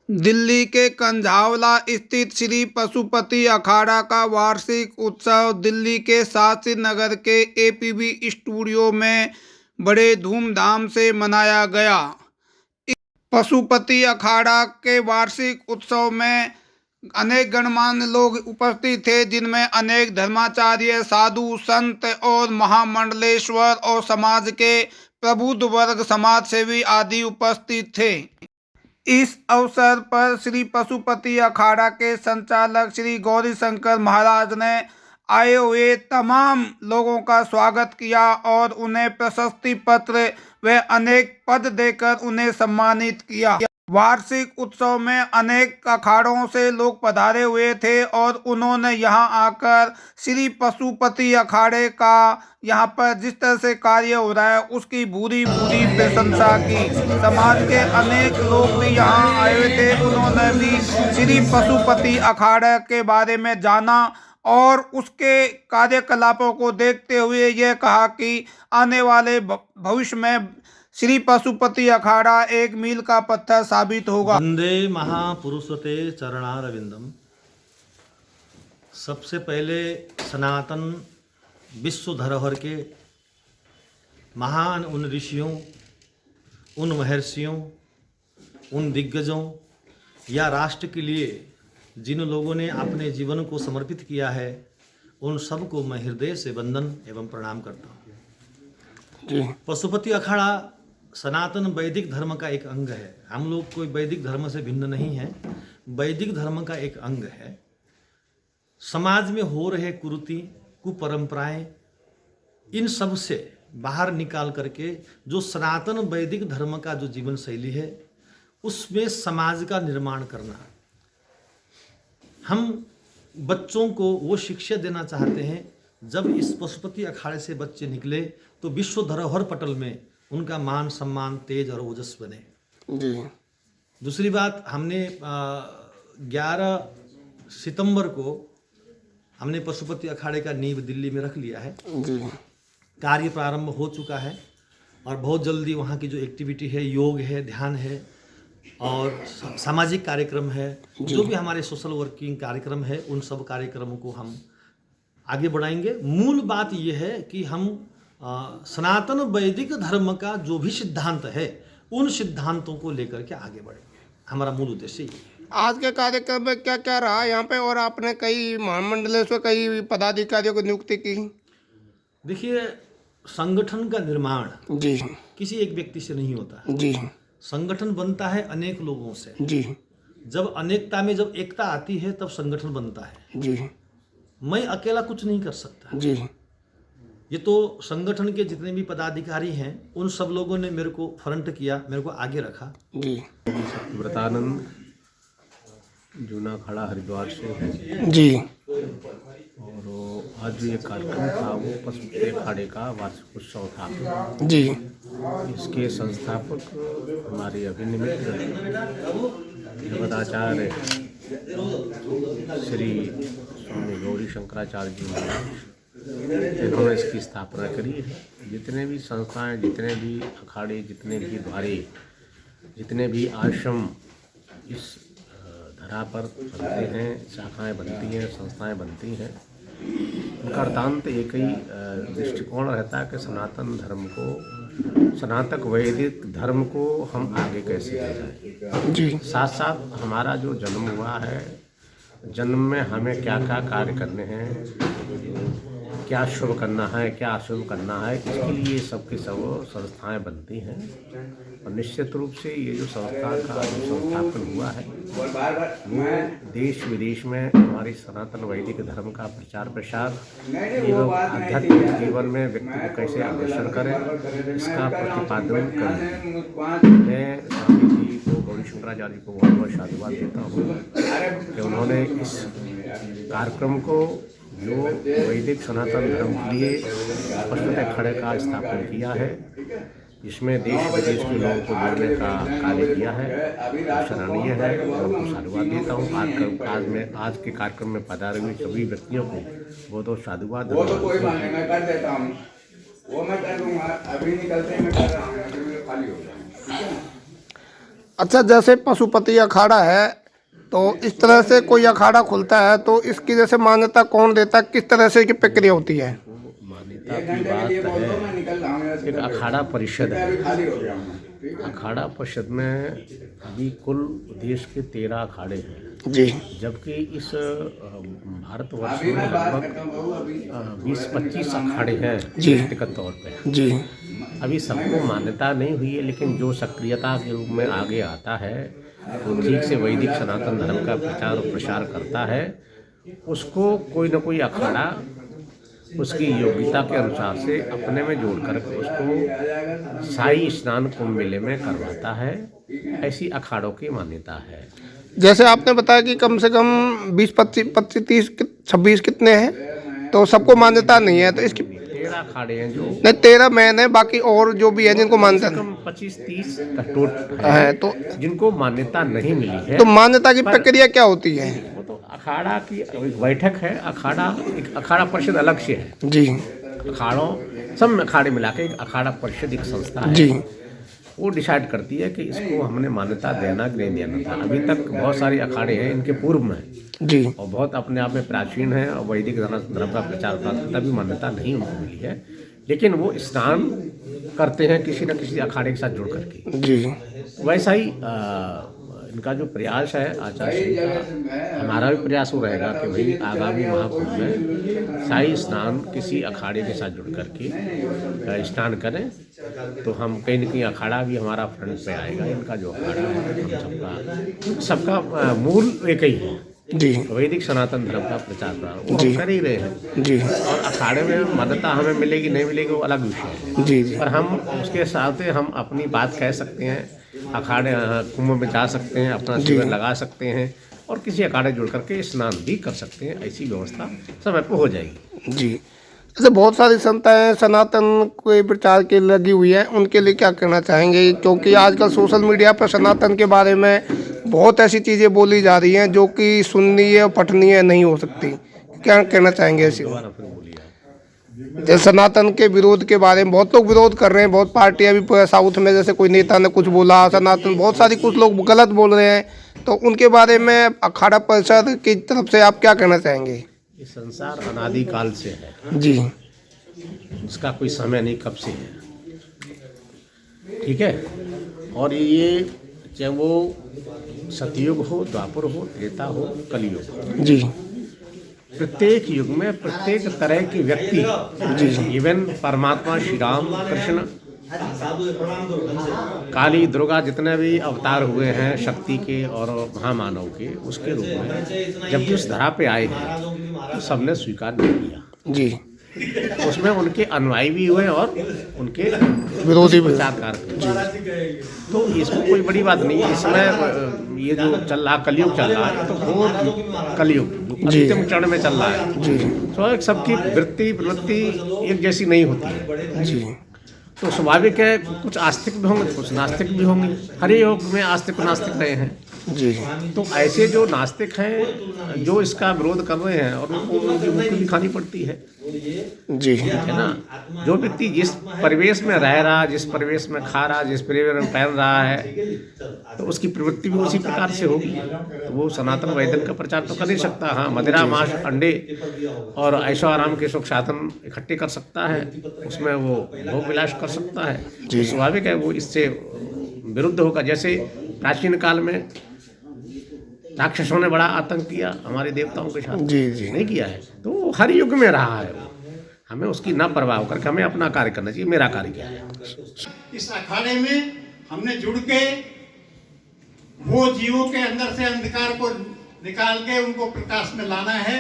दिल्ली के कंझावला स्थित श्री पशुपति अखाड़ा का वार्षिक उत्सव दिल्ली के शास्त्री नगर के एपीबी स्टूडियो में बड़े धूमधाम से मनाया गया। इस पशुपति अखाड़ा के वार्षिक उत्सव में अनेक गणमान्य लोग उपस्थित थे, जिनमें अनेक धर्माचार्य, साधु, संत और महामंडलेश्वर और समाज के प्रबुद्ध वर्ग, समाज सेवी आदि उपस्थित थे। इस अवसर पर श्री पशुपति अखाड़ा के संचालक श्री गौरीशंकर महाराज ने आए हुए तमाम लोगों का स्वागत किया और उन्हें प्रशस्ति पत्र व अनेक पद देकर उन्हें सम्मानित किया। वार्षिक उत्सव में अनेक अखाड़ों से लोग पधारे हुए थे और उन्होंने यहां आकर श्री पशुपति अखाड़े का यहाँ पर जिस तरह से कार्य हो रहा है उसकी पूरी प्रशंसा की। समाज के अनेक लोग भी यहाँ आए हुए थे, उन्होंने भी श्री पशुपति अखाड़े के बारे में जाना और उसके कार्यकलापों को देखते हुए यह कहा कि आने वाले भविष्य में श्री पशुपति अखाड़ा एक मील का पत्थर साबित होगा। वंदे महापुरुषते चरणारविंदम। सबसे पहले सनातन विश्व धरोहर के महान उन ऋषियों, उन महर्षियों, उन दिग्गजों या राष्ट्र के लिए जिन लोगों ने अपने जीवन को समर्पित किया है, उन सबको मैं हृदय से वंदन एवं प्रणाम करता हूँ। पशुपति अखाड़ा सनातन वैदिक धर्म का एक अंग है। हम लोग कोई वैदिक धर्म से भिन्न नहीं है, वैदिक धर्म का एक अंग है। समाज में हो रहे कुरीति, कुपरंपराएं, इन सब से बाहर निकाल करके जो सनातन वैदिक धर्म का जो जीवन शैली है, उसमें समाज का निर्माण करना। हम बच्चों को वो शिक्षा देना चाहते हैं, जब इस पशुपति अखाड़े से बच्चे निकले तो विश्व धरोहर पटल में उनका मान सम्मान, तेज और ओजस बने। जी। दूसरी बात, हमने 11 सितंबर को हमने पशुपति अखाड़े का नींव दिल्ली में रख लिया है। जी। कार्य प्रारंभ हो चुका है और बहुत जल्दी वहाँ की जो एक्टिविटी है, योग है, ध्यान है और सामाजिक कार्यक्रम है, जो भी हमारे सोशल वर्किंग कार्यक्रम है, उन सब कार्यक्रमों को हम आगे बढ़ाएंगे। मूल बात यह है कि हम सनातन वैदिक धर्म का जो भी सिद्धांत है, उन सिद्धांतों को लेकर के आगे बढ़ेंगे। हमारा मूल उद्देश्य ये है। आज के कार्यक्रम में क्या क्या रहा यहाँ पे, और आपने कई महामंडलेश्वर कई पदाधिकारियों को नियुक्ति की? देखिए, संगठन का निर्माण जी किसी एक व्यक्ति से नहीं होता। जी। संगठन बनता है अनेक लोगों से। जी। जब अनेकता में जब एकता आती है तब संगठन बनता है। जी। मैं अकेला कुछ नहीं कर सकता। जी। ये तो संगठन के जितने भी पदाधिकारी हैं, उन सब लोगों ने मेरे को फ्रंट किया, मेरे को आगे रखा। जी। व्रतानंद जूना खड़ा हरिद्वार से है। जी। और आज जो ये कार्यक्रम था वो पशुपति अखाड़े का वार्षिक उत्सव था। जी। इसके संस्थापक हमारे अभिनिमित जगदाचार्य श्री स्वामी गौरी शंकराचार्य जी महाराज, जिन्होंने इसकी स्थापना करी है। जितने भी संस्थाएं, जितने भी अखाड़े, जितने भी द्वारे, जितने भी आश्रम इस धरा पर बनते हैं, शाखाएं बनती हैं, संस्थाएं बनती हैं, उनका अर्धांत एक ही दृष्टिकोण रहता है कि सनातन धर्म को, सनातन वैदिक धर्म को हम आगे कैसे ले जाएं। जी। साथ साथ हमारा जो जन्म हुआ है, जन्म में हमें क्या क्या कार्य करने हैं, क्या शुभ करना है, क्या अशुभ करना है, इसके लिए सबकी सब संस्थाएं बनती हैं। और निश्चित रूप से ये जो संस्था का जो संस्थापन हुआ है, वो देश विदेश में हमारी सनातन वैदिक धर्म का प्रचार प्रसार एवं आध्यात्मिक जीवन में व्यक्ति को कैसे अग्रसर करें, इसका प्रतिपादन करें। मैं स्वामी जी को, गौरी शंकराचार्य को बहुत बहुत साधुवाद देता हूँ कि उन्होंने इस कार्यक्रम को, जो वैदिक सनातन धर्म के लिए पशुपति अखाड़े का स्थापन किया है, इसमें देश विदेश के लोगों को जोड़ने का कार्य किया है, सराहनीय है। मैं उनको साधुवाद देता हूँ। आज के कार्यक्रम में पधारे हुए सभी व्यक्तियों को बहुत बहुत साधुवाद। अच्छा, जैसे पशुपति अखाड़ा है तो इस तरह से कोई अखाड़ा खुलता है तो इसकी जैसे मान्यता कौन देता है, किस तरह से की प्रक्रिया होती है? मान्यता की बात है, एक अखाड़ा परिषद है। अखाड़ा परिषद में अभी कुल देश के 13 अखाड़े हैं जी, जबकि इस भारतवर्ष में लगभग 20-25 अखाड़े हैं जी। व्यक्तिगत तौर पे। जी, अभी सबको मान्यता नहीं हुई है, लेकिन जो सक्रियता के रूप में आगे आता है, वो ठीक से वैदिक सनातन धर्म का प्रचार और प्रसार करता है, उसको कोई न कोई अखाड़ा उसकी योग्यता के अनुसार से अपने में जोड़ कर उसको शाही स्नान कुंभ मेले में करवाता है। ऐसी अखाड़ों की मान्यता है। जैसे आपने बताया कि कम से कम 20, 25, 25, 30, 26 कितने हैं, तो सबको मान्यता नहीं है, तो इसकी 13 अखाड़े हैं जो नहीं 13 मैन है, बाकी और जो भी है जिनको मान्यता कम 25-30 कटोट है है तो जिनको मान्यता नहीं मिली है। मान्यता की प्रक्रिया क्या होती है? वो तो अखाड़ा की एक बैठक है। एक अखाड़ा परिषद अलग से है। जी, अखाड़ों सब अखाड़े मिला के एक अखाड़ा परिषद एक संस्था है। जी, वो डिसाइड करती है कि इसको हमने मान्यता देना कि नहीं देना था। अभी तक बहुत सारे अखाड़े हैं इनके पूर्व में जी, और बहुत अपने आप में प्राचीन है और वैदिक धर्म का प्रचार करता भी मान्यता नहीं उनको मिली है, लेकिन वो स्नान करते हैं किसी न किसी अखाड़े के साथ जुड़ करके। जी, वैसा ही इनका जो प्रयास है आचार्य श्री का, हमारा भी प्रयास हो रहेगा कि भाई आगामी महाकुंभ में शाही स्नान किसी अखाड़े के साथ जुड़ करके स्नान करें। तो हम कहीं न कहीं अखाड़ा भी हमारा फ्रंट पे आएगा। इनका जो अखाड़ा है हम सबका मूल एक ही है, जी, वैदिक सनातन धर्म का प्रचार वो जी। हम कर ही रहे हैं। जी, और अखाड़े में मान्यता हमें मिलेगी नहीं मिलेगी वो अलग विषय है, जी, जी, पर हम उसके साथ हम अपनी बात कह सकते हैं। अखाड़े कुंभ में जा सकते हैं, अपना शिविर लगा सकते हैं और किसी अखाड़े जुड़ करके स्नान भी कर सकते हैं। ऐसी व्यवस्था समय पर हो जाएगी। जी। जैसे बहुत सारी संस्थाएं सनातन के प्रचार के लगी हुई है, उनके लिए क्या कहना चाहेंगे? क्योंकि आजकल सोशल मीडिया पर सनातन के बारे में बहुत ऐसी चीज़ें बोली जा रही हैं जो कि सुननीय और पठनीय नहीं हो सकती। क्या कहना चाहेंगे ऐसी? दोबारा फिर बोलिए। जैसे सनातन के विरोध के बारे में बहुत लोग विरोध कर रहे हैं, बहुत पार्टियां भी साउथ में जैसे कोई नेता ने कुछ बोला सनातन, बहुत सारी कुछ लोग गलत बोल रहे हैं, तो उनके बारे में अखाड़ा परिषद की तरफ से आप क्या कहना चाहेंगे? ये संसार अनादिकाल से है जी, इसका कोई समय नहीं कब से है, ठीक है। और ये चाहे वो सतयुग हो, द्वापर हो, त्रेता हो, कलयुग हो, जी, प्रत्येक युग में प्रत्येक तरह के व्यक्ति, इवन परमात्मा श्री राम कृष्ण, काली दुर्गा, जितने भी अवतार हुए हैं शक्ति के और महामानव के, उसके रूप में जब भी उस धरा पे आए हैं तो सबने स्वीकार नहीं किया। जी, उसमें उनके अनुयायी भी हुए और उनके विरोधी भी। प्रचारकार भी। तो इसमें कोई बड़ी बात नहीं है। इसमें ये जो चल रहा कलयुग चल रहा है तो वो कलयुग अंतिम चरण में चल रहा है। जी, तो सबकी प्रवृत्ति एक जैसी नहीं होती है। जी, तो स्वाभाविक है कुछ आस्तिक भी होंगे, कुछ नास्तिक भी होंगे। हर युग में आस्तिक नास्तिक रहे हैं। जी, तो ऐसे जो नास्तिक हैं जो इसका विरोध कर रहे हैं और उनको उनकी मुक्ति भी खानी पड़ती है, जी, है ना। जो व्यक्ति जिस परिवेश में रह रहा, जिस परिवेश में खा रहा, जिस परिवेश में पहन रहा है, तो उसकी प्रवृत्ति भी उसी प्रकार से होगी। तो वो सनातन वैदिक का प्रचार तो कर नहीं सकता। हाँ, मदिरा, मांस, अंडे और ऐशो आराम के सुख साधन इकट्ठे कर सकता है, उसमें वो भोग विलास कर सकता है। तो स्वाभाविक है वो इससे विरुद्ध होगा। जैसे प्राचीन काल में राक्षसों ने बड़ा आतंक किया हमारे देवताओं के साथ, जी, जी, नहीं किया है। तो वो हर युग में रहा है। हमें उसकी न परवाह होकर के हमें अपना कार्य करना चाहिए। मेरा कार्य क्या है? इस अखाड़े में हमने जुड़ के वो जीवों के अंदर से अंधकार को निकाल के उनको प्रकाश में लाना है।